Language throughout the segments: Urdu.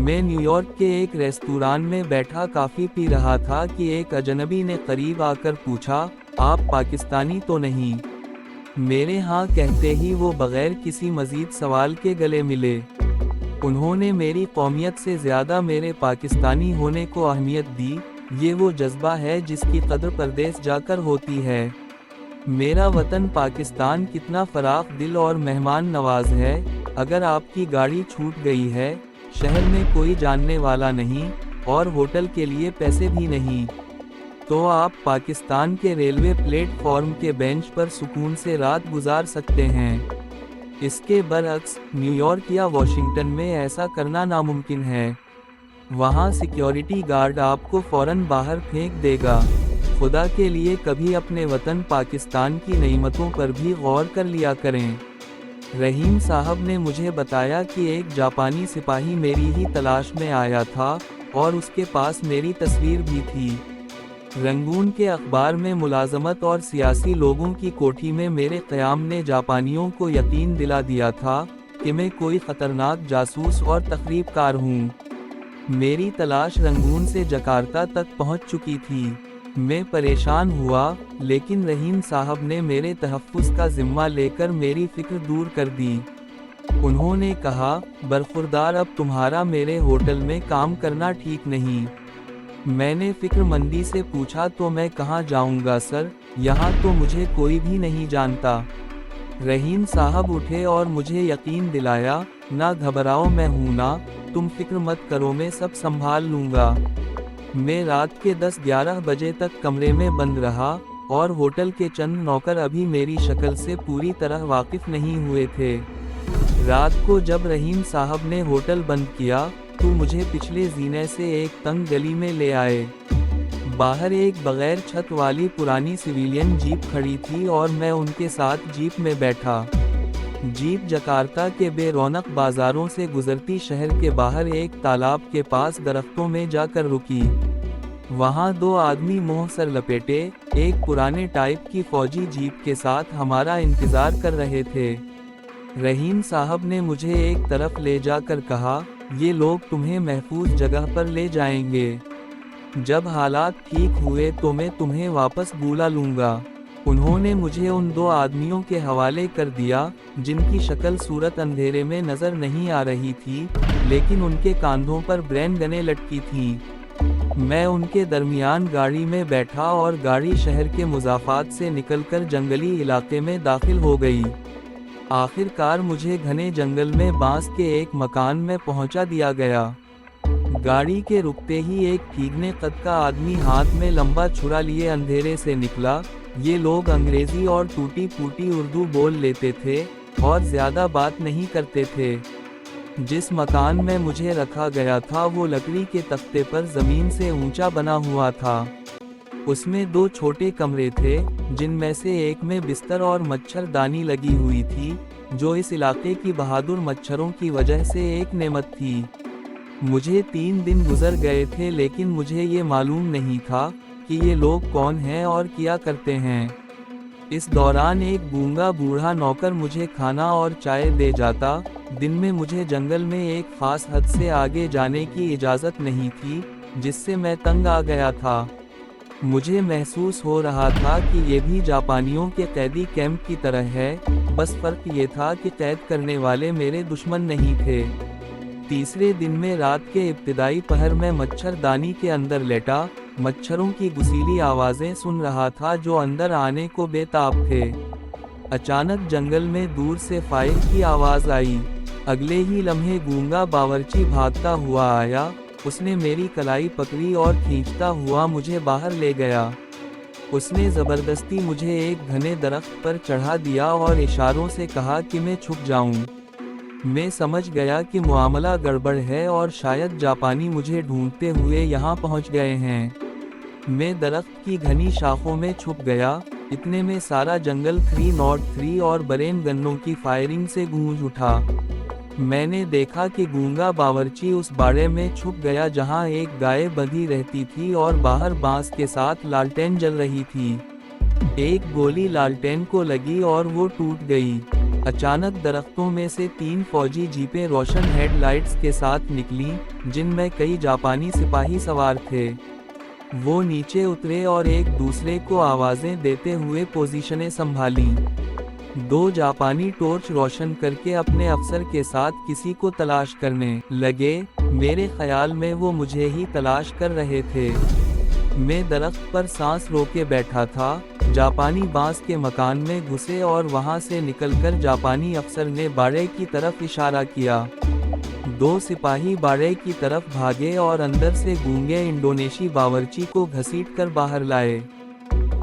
میں نیو یارک کے ایک ریستوران میں بیٹھا کافی پی رہا تھا کہ ایک اجنبی نے قریب آ کر پوچھا، آپ پاکستانی تو نہیں؟ میرے ہاں کہتے ہی وہ بغیر کسی مزید سوال کے گلے ملے۔ انہوں نے میری قومیت سے زیادہ میرے پاکستانی ہونے کو اہمیت دی۔ یہ وہ جذبہ ہے جس کی قدر پردیس جا کر ہوتی ہے۔ میرا وطن پاکستان کتنا فراخ دل اور مہمان نواز ہے۔ اگر آپ کی گاڑی چھوٹ گئی ہے، شہر میں کوئی جاننے والا نہیں، اور ہوٹل کے لیے پیسے بھی نہیں، تو آپ پاکستان کے ریلوے پلیٹ فارم کے بینچ پر سکون سے رات گزار سکتے ہیں۔ اس کے برعکس، نیو یارک یا واشنگٹن میں ایسا کرنا ناممکن ہے۔ وہاں سیکیورٹی گارڈ آپ کو فوراً باہر پھینک دے گا۔ خدا کے لیے کبھی اپنے وطن پاکستان کی نعمتوں پر بھی غور کر لیا کریں۔ رحیم صاحب نے مجھے بتایا کہ ایک جاپانی سپاہی میری ہی تلاش میں آیا تھا، اور اس کے پاس میری تصویر بھی تھی۔ رنگون کے اخبار میں ملازمت اور سیاسی لوگوں کی کوٹھی میں میرے قیام نے جاپانیوں کو یقین دلا دیا تھا کہ میں کوئی خطرناک جاسوس اور تخریب کار ہوں۔ میری تلاش رنگون سے جکارتہ تک پہنچ چکی تھی۔ میں پریشان ہوا، لیکن رحیم صاحب نے میرے تحفظ کا ذمہ لے کر میری فکر دور کر دی۔ انہوں نے کہا، برخوردار اب تمہارا میرے ہوٹل میں کام کرنا ٹھیک نہیں۔ میں نے فکر مندی سے پوچھا، تو میں کہاں جاؤں گا سر؟ یہاں تو مجھے کوئی بھی نہیں جانتا۔ رحیم صاحب اٹھے اور مجھے یقین دلایا، نہ گھبراؤ، میں ہوں نا، تم فکر مت کرو، میں سب سنبھال لوں گا۔ میں رات کے 10-11 بجے تک کمرے میں بند رہا، اور ہوٹل کے چند نوکر ابھی میری شکل سے پوری طرح واقف نہیں ہوئے تھے۔ رات کو جب رحیم صاحب نے ہوٹل بند کیا، تو مجھے پچھلے زینے سے ایک تنگ گلی میں لے آئے۔ باہر ایک بغیر چھت والی پرانی سویلین جیپ کھڑی تھی اور میں ان کے ساتھ جیپ میں بیٹھا۔ جیپ جکارتہ کے بے رونق بازاروں سے گزرتی شہر کے باہر ایک تالاب کے پاس درختوں میں جا کر رکی۔ وہاں دو آدمی منہ سر لپیٹے، ایک پرانے ٹائپ کی فوجی جیپ کے ساتھ ہمارا انتظار کر رہے تھے۔ رحیم صاحب نے مجھے ایک طرف لے جا کر کہا، یہ لوگ تمہیں محفوظ جگہ پر لے جائیں گے۔ جب حالات ٹھیک ہوئے تو میں تمہیں واپس بلا لوں گا۔ انہوں نے مجھے ان دو آدمیوں کے حوالے کر دیا، جن کی شکل صورت اندھیرے میں نظر نہیں آ رہی تھی، لیکن ان کے کاندھوں پر برین گنیں لٹکی تھیں۔ میں ان کے درمیان گاڑی میں بیٹھا اور گاڑی شہر کے مضافات سے نکل کر جنگلی علاقے میں داخل ہو گئی۔ آخر کار مجھے گھنے جنگل میں بانس کے ایک مکان میں پہنچا دیا گیا۔ گاڑی کے رکتے ہی ایک ٹھیکنے قد کا آدمی ہاتھ میں لمبا چھرا لیے اندھیرے سے نکلا۔ یہ لوگ انگریزی اور ٹوٹی پھوٹی اردو بول لیتے تھے، اور زیادہ بات نہیں کرتے تھے۔ جس مکان میں مجھے رکھا گیا تھا وہ لکڑی کے تختے پر زمین سے اونچا بنا ہوا تھا۔ اس میں دو چھوٹے کمرے تھے، جن میں سے ایک میں بستر اور مچھر دانی لگی ہوئی تھی، جو اس علاقے کی بہادر مچھروں کی وجہ سے ایک نعمت تھی۔ مجھے 3 دن گزر گئے تھے، لیکن مجھے یہ معلوم نہیں تھا کہ یہ لوگ کون ہیں اور کیا کرتے ہیں۔ اس دوران ایک گونگا بوڑھا نوکر مجھے کھانا اور چائے دے جاتا۔ دن میں مجھے جنگل میں ایک خاص حد سے آگے جانے کی اجازت نہیں تھی، جس سے میں تنگ آ گیا تھا۔ مجھے محسوس ہو رہا تھا کہ یہ بھی جاپانیوں کے قیدی کیمپ کی طرح ہے، بس فرق یہ تھا کہ قید کرنے والے میرے دشمن نہیں تھے۔ تیسرے دن میں رات کے ابتدائی پہر میں مچھر دانی کے اندر لیٹا، مچھروں کی گسیلی آوازیں سن رہا تھا جو اندر آنے کو بے تاب تھے۔ اچانک جنگل میں دور سے فائر کی آواز آئی۔ اگلے ہی لمحے گونگا باورچی بھاگتا ہوا آیا۔ اس نے میری کلائی پکڑی اور کھینچتا ہوا مجھے باہر لے گیا۔ اس نے زبردستی مجھے ایک گھنے درخت پر چڑھا دیا اور اشاروں سے کہا کہ میں چھپ جاؤں۔ میں سمجھ گیا کہ معاملہ گڑبڑ ہے اور شاید جاپانی مجھے ڈھونڈتے ہوئے یہاں پہنچ گئے ہیں۔ میں درخت کی گھنی شاخوں میں چھپ گیا۔ اتنے میں سارا جنگل 303 اور برین گنوں کی فائرنگ سے گونج اٹھا۔ میں نے دیکھا کہ گونگا باورچی اس باڑے میں چھپ گیا جہاں ایک گائے بندھی رہتی تھی اور باہر بانس کے ساتھ لالٹین جل رہی تھی۔ ایک گولی لالٹین کو لگی اور وہ ٹوٹ گئی۔ اچانک درختوں میں سے 3 فوجی جیپیں روشن ہیڈ لائٹس کے ساتھ نکلیں، جن میں کئی جاپانی سپاہی سوار تھے۔ وہ نیچے اترے اور ایک دوسرے کو آوازیں دیتے ہوئے پوزیشنیں سنبھالیں۔ 2 جاپانی ٹارچ روشن کر کے اپنے افسر کے ساتھ کسی کو تلاش کرنے لگے۔ میرے خیال میں وہ مجھے ہی تلاش کر رہے تھے۔ میں درخت پر سانس روکے بیٹھا تھا۔ جاپانی بانس کے مکان میں گھسے اور وہاں سے نکل کر جاپانی افسر نے باڑے کی طرف اشارہ کیا۔ 2 سپاہی باڑے کی طرف بھاگے اور اندر سے گونگے انڈونیشی باورچی کو گھسیٹ کر باہر لائے۔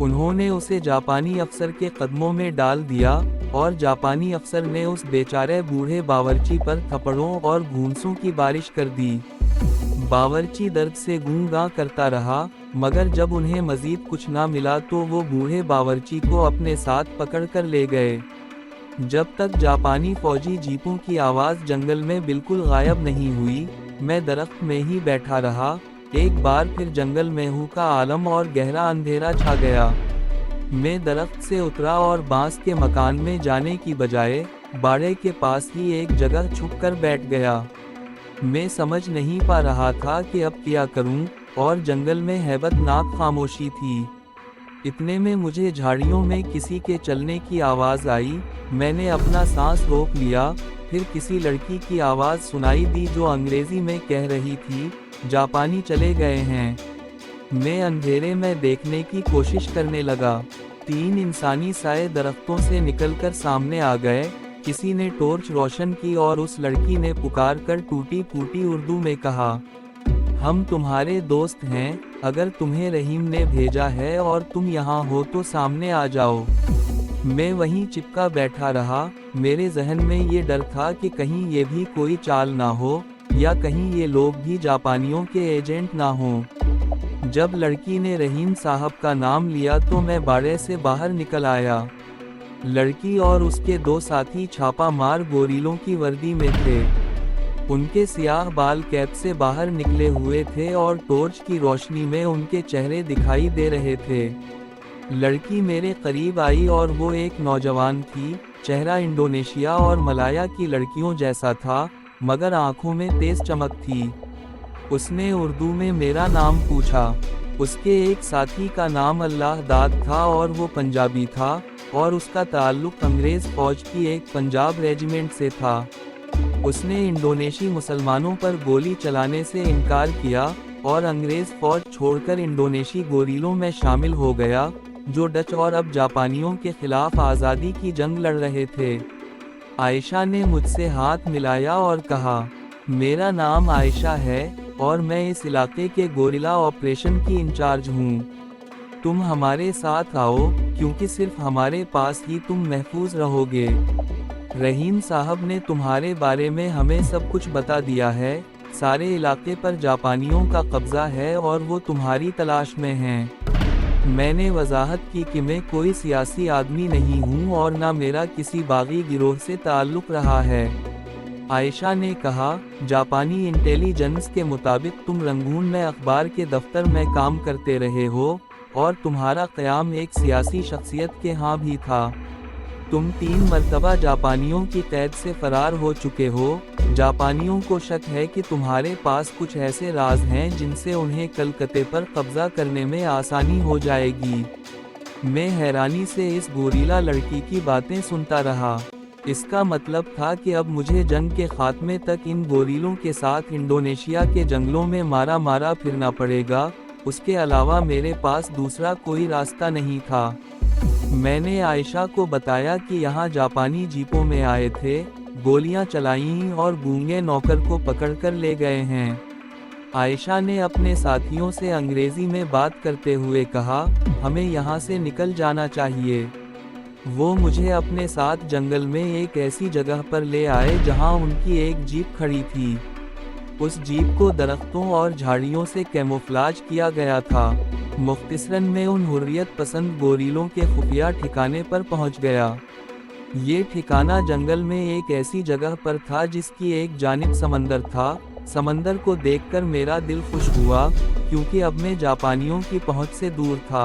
انہوں نے اسے جاپانی افسر کے قدموں میں ڈال دیا اور جاپانی افسر نے اس بیچارے بوڑھے باورچی پر تھپڑوں اور گھونسوں کی بارش کر دی۔ باورچی درد سے گوں گاں کرتا رہا، مگر جب انہیں مزید کچھ نہ ملا تو وہ بوڑھے باورچی کو اپنے ساتھ پکڑ کر لے گئے۔ جب تک جاپانی فوجی جیپوں کی آواز جنگل میں بالکل غائب نہیں ہوئی، میں درخت میں ہی بیٹھا رہا۔ ایک بار پھر جنگل میں ہو کا عالم اور گہرا اندھیرا چھا گیا۔ میں درخت سے اترا اور بانس کے مکان میں جانے کی بجائے باڑے کے پاس ہی ایک جگہ چھپ کر بیٹھ گیا۔ میں سمجھ نہیں پا رہا تھا کہ اب کیا کروں، اور جنگل میں ہیبت ناک خاموشی تھی۔ اتنے میں مجھے جھاڑیوں میں کسی کے چلنے کی آواز آئی۔ میں نے اپنا سانس روک لیا۔ پھر کسی لڑکی کی آواز سنائی دی جو انگریزی میں کہہ رہی تھی، جاپانی چلے گئے ہیں۔ میں اندھیرے میں دیکھنے کی کوشش کرنے لگا۔ 3 انسانی سائے درختوں سے نکل کر سامنے آ گئے۔ کسی نے ٹارچ روشن کی اور اس لڑکی نے پکار کر ٹوٹی پھوٹی اردو میں کہا، ہم تمہارے دوست ہیں، اگر تمہیں رحیم نے بھیجا ہے اور تم یہاں ہو تو سامنے آ جاؤ۔ میں وہیں چپکا بیٹھا رہا۔ میرے ذہن میں یہ ڈر تھا کہ کہیں یہ بھی کوئی چال نہ ہو، یا کہیں یہ لوگ بھی جاپانیوں کے ایجنٹ نہ ہوں۔ جب لڑکی نے رحیم صاحب کا نام لیا تو میں باڑے سے باہر نکل آیا۔ لڑکی اور اس کے 2 ساتھی چھاپا مار گوریلوں کی وردی میں تھے۔ ان کے سیاہ بال کیپ سے باہر نکلے ہوئے تھے اور ٹارچ کی روشنی میں ان کے چہرے دکھائی دے رہے تھے۔ لڑکی میرے قریب آئی اور وہ ایک نوجوان تھی۔ چہرہ انڈونیشیا اور ملایا کی لڑکیوں جیسا تھا، مگر آنکھوں میں تیز چمک تھی۔ اس نے اردو میں میرا نام پوچھا۔ اس کے ایک ساتھی کا نام اللہ داد تھا اور وہ پنجابی تھا، اور اس کا تعلق انگریز فوج کی ایک پنجاب ریجیمنٹ سے تھا۔ اس نے انڈونیشی مسلمانوں پر گولی چلانے سے انکار کیا اور انگریز فوج چھوڑ کر انڈونیشی گوریلوں میں شامل ہو گیا، جو ڈچ اور اب جاپانیوں کے خلاف آزادی کی جنگ لڑ رہے تھے۔ عائشہ نے مجھ سے ہاتھ ملایا اور کہا، میرا نام عائشہ ہے اور میں اس علاقے کے گوریلا آپریشن کی انچارج ہوں۔ تم ہمارے ساتھ آؤ، کیونکہ صرف ہمارے پاس ہی تم محفوظ رہو گے۔ رحیم صاحب نے تمہارے بارے میں ہمیں سب کچھ بتا دیا ہے۔ سارے علاقے پر جاپانیوں کا قبضہ ہے اور وہ تمہاری تلاش میں ہیں۔ میں نے وضاحت کی کہ میں کوئی سیاسی آدمی نہیں ہوں اور نہ میرا کسی باغی گروہ سے تعلق رہا ہے۔ عائشہ نے کہا، جاپانی انٹیلی جنس کے مطابق تم رنگون میں اخبار کے دفتر میں کام کرتے رہے ہو، اور تمہارا قیام ایک سیاسی شخصیت کے ہاں بھی تھا۔ تم 3 مرتبہ جاپانیوں کی قید سے فرار ہو چکے ہو۔ جاپانیوں کو شک ہے کہ تمہارے پاس کچھ ایسے راز ہیں جن سے انہیں کلکتے پر قبضہ کرنے میں آسانی ہو جائے گی۔ میں حیرانی سے اس گوریلا لڑکی کی باتیں سنتا رہا۔ اس کا مطلب تھا کہ اب مجھے جنگ کے خاتمے تک ان گوریلوں کے ساتھ انڈونیشیا کے جنگلوں میں مارا پھرنا پڑے گا۔ اس کے علاوہ میرے پاس دوسرا کوئی راستہ نہیں تھا۔ میں نے عائشہ کو بتایا کہ یہاں جاپانی جیپوں میں آئے تھے، گولیاں چلائیں اور گونگے نوکر کو پکڑ کر لے گئے ہیں۔ عائشہ نے اپنے ساتھیوں سے انگریزی میں بات کرتے ہوئے کہا، ہمیں یہاں سے نکل جانا چاہیے۔ وہ مجھے اپنے ساتھ جنگل میں ایک ایسی جگہ پر لے آئے جہاں ان کی ایک جیپ کھڑی تھی۔ اس جیپ کو درختوں اور جھاڑیوں سے کیموفلاج کیا گیا تھا۔ مختصراً میں ان حریت پسند گوریلوں کے خفیہ ٹھکانے پر پہنچ گیا۔ یہ ٹھکانہ جنگل میں ایک ایسی جگہ پر تھا جس کی ایک جانب سمندر تھا۔ سمندر کو دیکھ کر میرا دل خوش ہوا، کیونکہ اب میں جاپانیوں کی پہنچ سے دور تھا۔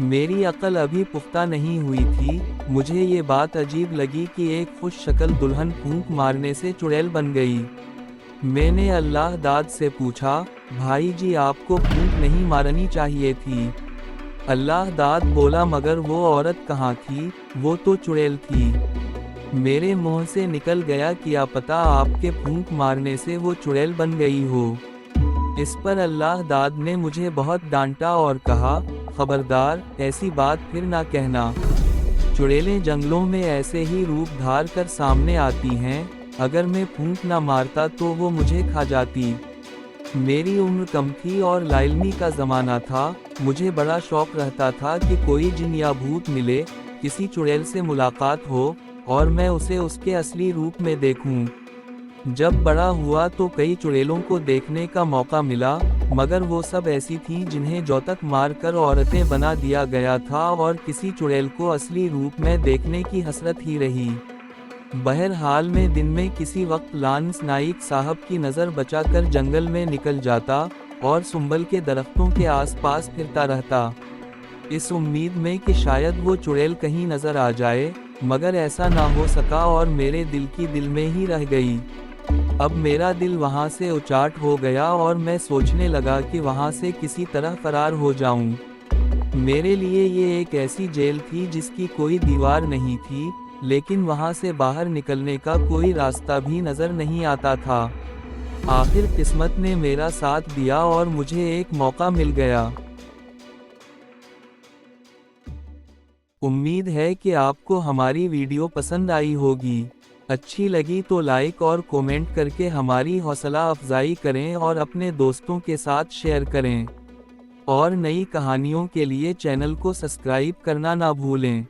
میری عقل ابھی پختہ نہیں ہوئی تھی، مجھے یہ بات عجیب لگی کہ ایک خوش شکل دلہن پھونک مارنے سے چڑیل بن گئی۔ میں نے اللہ داد سے پوچھا، بھائی جی آپ کو پھونک نہیں مارنی چاہیے تھی۔ اللہ داد بولا مگر وہ عورت کہاں تھی، وہ تو چڑیل تھی۔ میرے منہ سے نکل گیا کیا پتہ آپ کے پھونک مارنے سے وہ چڑیل بن گئی ہو۔ اس پر اللہ داد نے مجھے بہت ڈانٹا اور کہا، خبردار، ایسی بات پھر نہ کہنا۔ چڑیلیں جنگلوں میں ایسے ہی روپ دھار کر سامنے آتی ہیں، اگر میں پھونک نہ مارتا تو وہ مجھے کھا جاتی۔ میری عمر کم تھی اور لاعلمی کا زمانہ تھا، مجھے بڑا شوق رہتا تھا کہ کوئی جن یا بھوت ملے، کسی چڑیل سے ملاقات ہو، اور میں اسے اس کے اصلی روپ میں دیکھوں۔ جب بڑا ہوا تو کئی چڑیلوں کو دیکھنے کا موقع ملا، مگر وہ سب ایسی تھیں جنہیں جوتک مار کر عورتیں بنا دیا گیا تھا اور کسی چڑیل کو اصلی روپ میں دیکھنے کی حسرت ہی رہی۔ بہرحال میں دن میں کسی وقت لانس نائک صاحب کی نظر بچا کر جنگل میں نکل جاتا اور سنبل کے درختوں کے آس پاس پھرتا رہتا، اس امید میں کہ شاید وہ چڑیل کہیں نظر آ جائے، مگر ایسا نہ ہو سکا اور میرے دل کی دل میں ہی رہ گئی۔ اب میرا دل وہاں سے اچاٹ ہو گیا اور میں سوچنے لگا کہ وہاں سے کسی طرح فرار ہو جاؤں۔ میرے لیے یہ ایک ایسی جیل تھی جس کی کوئی دیوار نہیں تھی، لیکن وہاں سے باہر نکلنے کا کوئی راستہ بھی نظر نہیں آتا تھا۔ آخر قسمت نے میرا ساتھ دیا اور مجھے ایک موقع مل گیا۔ امید ہے کہ آپ کو ہماری ویڈیو پسند آئی ہوگی۔ اچھی لگی تو لائک اور کومنٹ کر کے ہماری حوصلہ افزائی کریں اور اپنے دوستوں کے ساتھ شیئر کریں۔ اور نئی کہانیوں کے لیے چینل کو سبسکرائب کرنا نہ بھولیں۔